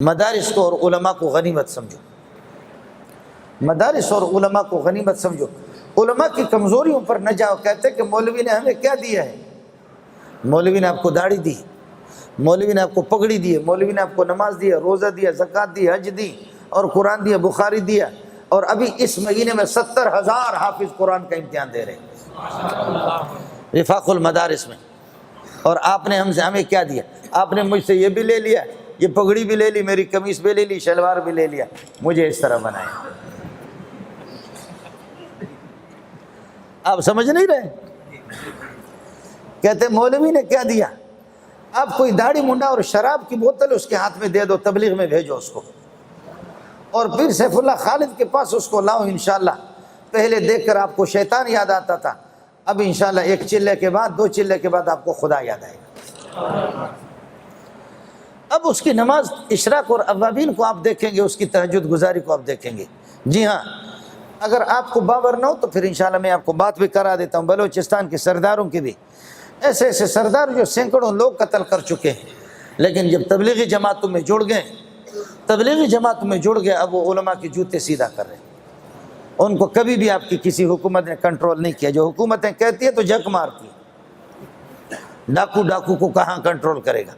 مدارس کو اور علماء کو غنیمت سمجھو، مدارس اور علماء کو غنیمت سمجھو۔ علماء کی کمزوریوں پر نہ جاؤ، کہتے کہ مولوی نے ہمیں کیا دیا ہے؟ مولوی نے آپ کو داڑھی دی، مولوی نے آپ کو پگڑی دی ہے، مولوی نے آپ کو نماز دی ہے، روزہ دیا، زکوٰۃ دی، حج دی اور قرآن دیا، بخاری دیا، اور ابھی اس مہینے میں 70,000 حافظ قرآن کا امتحان دے رہے ہیں وفاق المدارس میں۔ اور آپ نے ہمیں کیا دیا؟ آپ نے مجھ سے یہ بھی لے لیا، یہ پگڑی بھی لے لی، میری قمیص بھی لے لی، شلوار بھی لے لیا، مجھے اس طرح بنایا۔ آپ سمجھ نہیں رہے؟ کہتے مولوی نے کیا دیا؟ آپ کوئی داڑھی منڈا اور شراب کی بوتل اس کے ہاتھ میں دے دو، تبلیغ میں بھیجو اس کو، اور پھر سیف اللہ خالد کے پاس اس کو لاؤ انشاءاللہ۔ پہلے دیکھ کر آپ کو شیطان یاد آتا تھا، اب انشاءاللہ ایک چلے کے بعد، دو چلے کے بعد آپ کو خدا یاد آئے گا۔ اب اس کی نماز اشراق اور اوابین کو آپ دیکھیں گے، اس کی تہجد گزاری کو آپ دیکھیں گے۔ جی ہاں، اگر آپ کو باور نہ ہو تو پھر انشاءاللہ میں آپ کو بات بھی کرا دیتا ہوں، بلوچستان کے سرداروں کی بھی، ایسے ایسے سردار جو سینکڑوں لوگ قتل کر چکے ہیں، لیکن جب تبلیغی جماعتوں میں جڑ گئے، تبلیغی جماعتوں میں جڑ گئے، اب وہ علماء کی جوتے سیدھا کر رہے ہیں۔ ان کو کبھی بھی آپ کی کسی حکومت نے کنٹرول نہیں کیا، جو حکومتیں کہتی ہے تو جھک مارتی ہے۔ ڈاکو کو کہاں کنٹرول کرے گا؟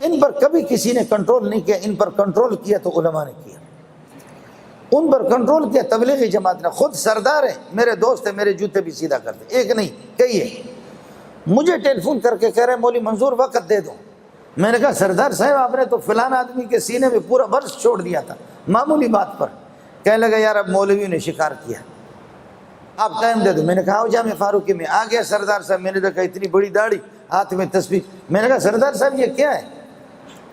ان پر کبھی کسی نے کنٹرول نہیں کیا، ان پر کنٹرول کیا تو علماء نے کیا، ان پر کنٹرول کیا تبلیغی جماعت نے۔ خود سردار ہیں، میرے دوست ہیں، میرے جوتے بھی سیدھا کرتے، ایک نہیں کئی ہے۔ مجھے ٹیلی فون کر کے کہہ رہے ہیں مولوی منظور وقت دے دو۔ میں نے کہا سردار صاحب آپ نے تو فلان آدمی کے سینے میں پورا برس چھوڑ دیا تھا معمولی بات پر۔ کہنے لگا یار اب مولویوں نے شکار کیا، آپ ٹائم دے دو۔ میں نے کہا آؤ جامع فاروقی میں، آ گیا سردار صاحب۔ میں نے دیکھا اتنی بڑی داڑھی، ہاتھ میں تسبیح۔ میں نے کہا سردار صاحب یہ کیا ہے؟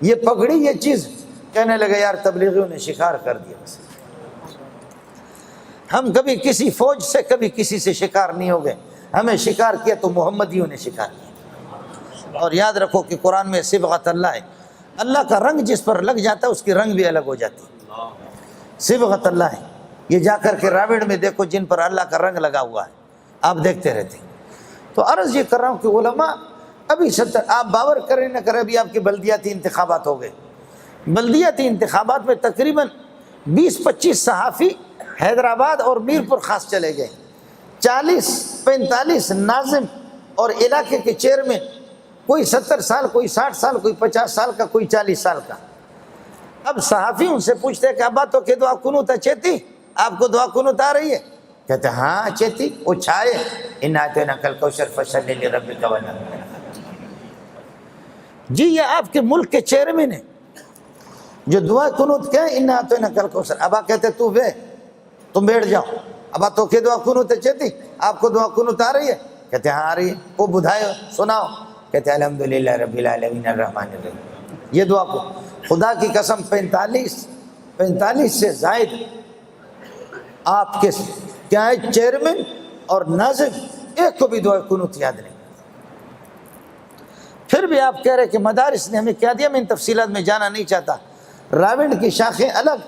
یہ پگڑی، یہ چیز؟ کہنے لگا یار تبلیغیوں نے شکار کر دیا بس۔ ہم کبھی کسی فوج سے، کبھی کسی سے شکار نہیں ہو گئے، ہمیں شکار کیا تو محمدیوں نے شکار کیا۔ اور یاد رکھو کہ قرآن میں صبغت اللہ ہے، اللہ کا رنگ جس پر لگ جاتا ہے اس کی رنگ بھی الگ ہو جاتی ہے، صبغت اللہ ہے۔ یہ جا کر کے راوڑ میں دیکھو جن پر اللہ کا رنگ لگا ہوا ہے، آپ دیکھتے رہتے ہیں۔ تو عرض یہ کر رہا ہوں کہ علماء ابھی 70، آپ باور کریں نہ کریں، ابھی آپ کے بلدیاتی انتخابات ہو گئے، بلدیاتی انتخابات میں تقریباً 20-25 صحافی حیدرآباد اور میرپور خاص چلے گئے، 40-45 ناظم اور علاقے کے چیئرمین، کوئی 70 سال، کوئی 60 سال، کوئی 50 سال کا، کوئی 40 سال کا۔ اب صحافی ان سے پوچھتے ہیں کہ ابا تو کہ دعا کنوت چیتی، آپ کو دعا کنوت آ رہی ہے؟ کہتے ہیں ہاں چیتی، وہ چھائے اِنَّا أَعْطَيْنَاكَ الْكَوْثَرَ فَصَلِّ لِرَبِّكَ وَانْحَرْ۔ جی یہ آپ کے ملک کے چیئرمین ہیں جو دعا کنوت کیا ہے، اِنَّا أَعْطَيْنَاكَ الْكَوْثَرَ۔ ابا کہتے تو تم بیٹھ جاؤ، ابا تو کہ دعا کنوت چیتی، آپ کو دعا کنوت آ رہی ہے؟ کہتے ہیں ہاں آ رہی ہے۔ وہ بدھائے سناؤ، کہتے ہیں الحمدللہ رب العالمین الرحمن الرحیم۔ یہ دعا کو خدا کی قسم 45 سے زائد آپ کے کیا ہے چیئرمین اور ناظم، ایک کو بھی دعا کنوت یاد نہیں۔ پھر بھی آپ کہہ رہے کہ مدارس نے ہمیں کیا دیا، میں ان تفصیلات میں جانا نہیں چاہتا۔ راوڑ کی شاخیں الگ،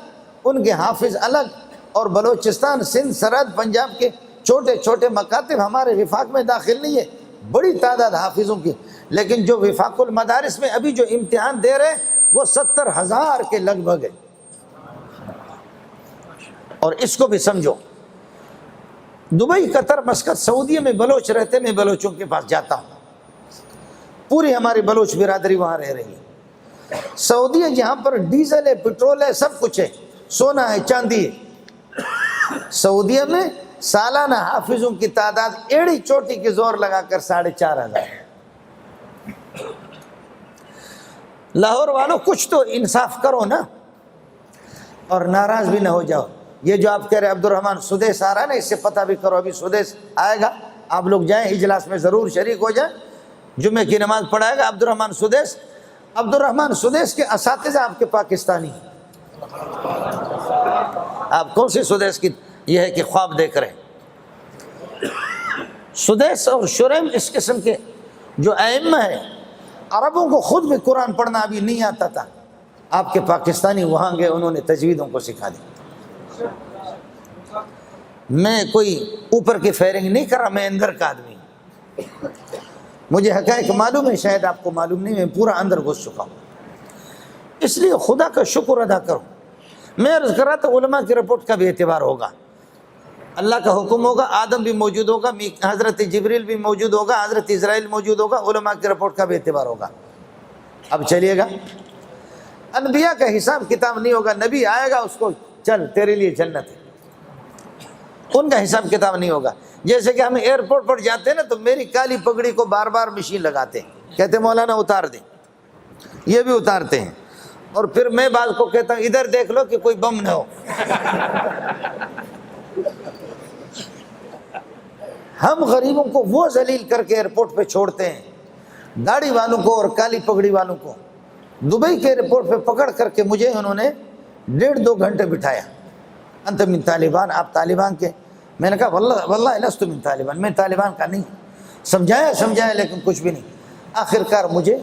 ان کے حافظ الگ، اور بلوچستان، سندھ، سرحد، پنجاب کے چھوٹے چھوٹے مکاتب ہمارے وفاق میں داخل نہیں ہے، بڑی تعداد حافظوں کی، لیکن جو وفاق المدارس میں ابھی جو امتحان دے رہے وہ 70,000 کے لگ بھگ ہے۔ اور اس کو بھی سمجھو، دبئی، قطر، مسقط، سعودیہ میں بلوچ رہتے، میں بلوچوں کے پاس جاتا ہوں، پوری ہماری بلوچ برادری وہاں رہ رہی ہے۔ سعودیہ جہاں پر ڈیزل ہے، پٹرول ہے، سب کچھ ہے، سونا ہے، چاندی ہے، سعودیہ میں سالانہ حافظوں کی تعداد ایڑی چوٹی کی زور لگا کر 4,500۔ لاہور والوں کچھ تو انصاف کرو نا، اور ناراض بھی نہ ہو جاؤ۔ یہ جو آپ کہہ رہے عبد الرحمن سدیس آ رہا ہے نا، اس سے پتہ بھی کرو، ابھی سدیس آئے گا، آپ لوگ جائیں اجلاس میں ضرور شریک ہو جائیں، جمعے کی نماز پڑھائے گا عبد الرحمن سدیس۔ عبد الرحمن سدیس کے اساتذہ آپ کے پاکستانی ہیں۔ آپ کون سی سدیس کی یہ ہے کہ خواب دیکھ رہے ہیں؟ سدیس اور شریم اس قسم کے جو ائمہ ہیں، عربوں کو خود بھی قرآن پڑھنا ابھی نہیں آتا تھا، آپ کے پاکستانی وہاں گئے، انہوں نے تجویدوں کو سکھا دی۔ میں کوئی اوپر کی فیرنگ نہیں کر رہا، میں اندر کا آدمی ہوں، مجھے حقائق معلوم ہے، شاید آپ کو معلوم نہیں، میں پورا اندر گھس چکا ہوں۔ اس لیے خدا کا شکر ادا کرو. میں عرض کر رہا تھا علماء کی رپورٹ کا بھی اعتبار ہوگا, اللہ کا حکم ہوگا, آدم بھی موجود ہوگا, حضرت جبریل بھی موجود ہوگا, حضرت اسرائیل موجود ہوگا, علماء کی رپورٹ کا بھی اعتبار ہوگا. اب چلیے گا, انبیاء کا حساب کتاب نہیں ہوگا, نبی آئے گا اس کو چل تیرے لیے جنت ہے, ان کا حساب کتاب نہیں ہوگا. جیسے کہ ہم ایئرپورٹ پر جاتے ہیں نا تو میری کالی پگڑی کو بار بار مشین لگاتے ہیں, کہتے ہیں مولانا اتار دیں, یہ بھی اتارتے ہیں, اور پھر میں بعض کو کہتا ہوں ادھر دیکھ لو کہ کوئی بم نہ ہو. ہم غریبوں کو وہ ذلیل کر کے ایئرپورٹ پہ چھوڑتے ہیں, داڑھی والوں کو اور کالی پگڑی والوں کو. دبئی کے ایئرپورٹ پہ پکڑ کر کے مجھے انہوں نے 1.5-2 گھنٹے بٹھایا, انت من طالبان, آپ طالبان کے. میں نے کہا واللہ لست من طالبان, میں طالبان کا نہیں. سمجھایا لیکن کچھ بھی نہیں. آخر کار مجھے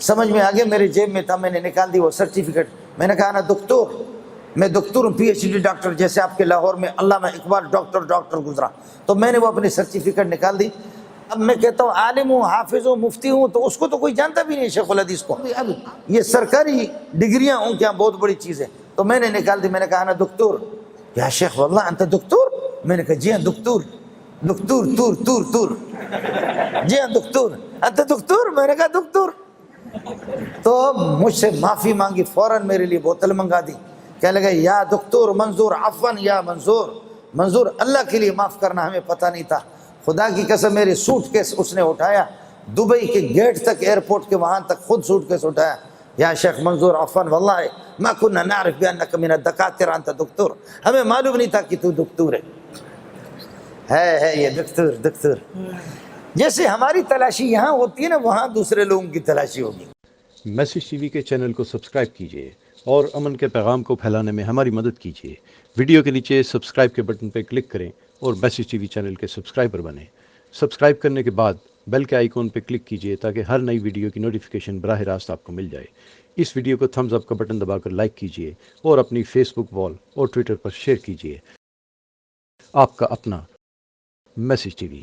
سمجھ میں آ گیا, میرے جیب میں تھا, میں نے نکال دی وہ سرٹیفکیٹ. میں نے کہا نا دکتور, میں دکتور ہوں, PhD ڈاکٹر, جیسے آپ کے لاہور میں علامہ اقبال ڈاکٹر گزرا. تو میں نے وہ اپنی سرٹیفکیٹ نکال دی. اب میں کہتا ہوں عالم ہوں, حافظ ہوں, مفتی ہوں, تو اس کو تو کوئی جانتا بھی نہیں شیخ الحدیث کو. اب یہ سرکاری ڈگریاں ہوں کیا بہت بڑی چیز ہے. تو میں نے نکال دی, میں نے کہا نا دکتور. یا شیخ واللہ انت دکتور. میں نے کہا جی ہاں دکتور, تور جی ہاں دکتور, انت دکتور. میں نے کہا دکتور. تو مجھ سے معافی مانگی, فوراً میرے لیے بوتل منگا دی. کہنے لگا یا دکتور منظور عفواً یا منظور اللہ کے لیے معاف کرنا, ہمیں پتہ نہیں تھا. خدا کی قسم میری سوٹ کیس اس نے اٹھایا, دبئی کے گیٹ تک, ایئرپورٹ کے وہاں تک خود سوٹ کیس اٹھایا. یا شیخ منظور عفواً واللہ ما كنا نعرف بأنك من الدكاترة انت دکتور, ہمیں معلوم نہیں تھا کہ تو دکتور ہے یہ دکتور. جیسے ہماری تلاشی یہاں ہوتی ہے نا, وہاں دوسرے لوگوں کی تلاشی ہوگی. میسج ٹی وی کے چینل کو سبسکرائب کیجیے اور امن کے پیغام کو پھیلانے میں ہماری مدد کیجیے. ویڈیو کے نیچے سبسکرائب کے بٹن پہ کلک کریں اور میسج ٹی وی چینل کے سبسکرائبر بنیں. سبسکرائب کرنے کے بعد بیل کے آئیکن پہ کلک کیجیے تاکہ ہر نئی ویڈیو کی نوٹیفیکیشن براہ راست آپ کو مل جائے. اس ویڈیو کو تھمز اپ کا بٹن دبا کر لائک کیجیے اور اپنی فیس بک وال اور ٹویٹر پر شیئر کیجیے. آپ کا اپنا میسج ٹی وی.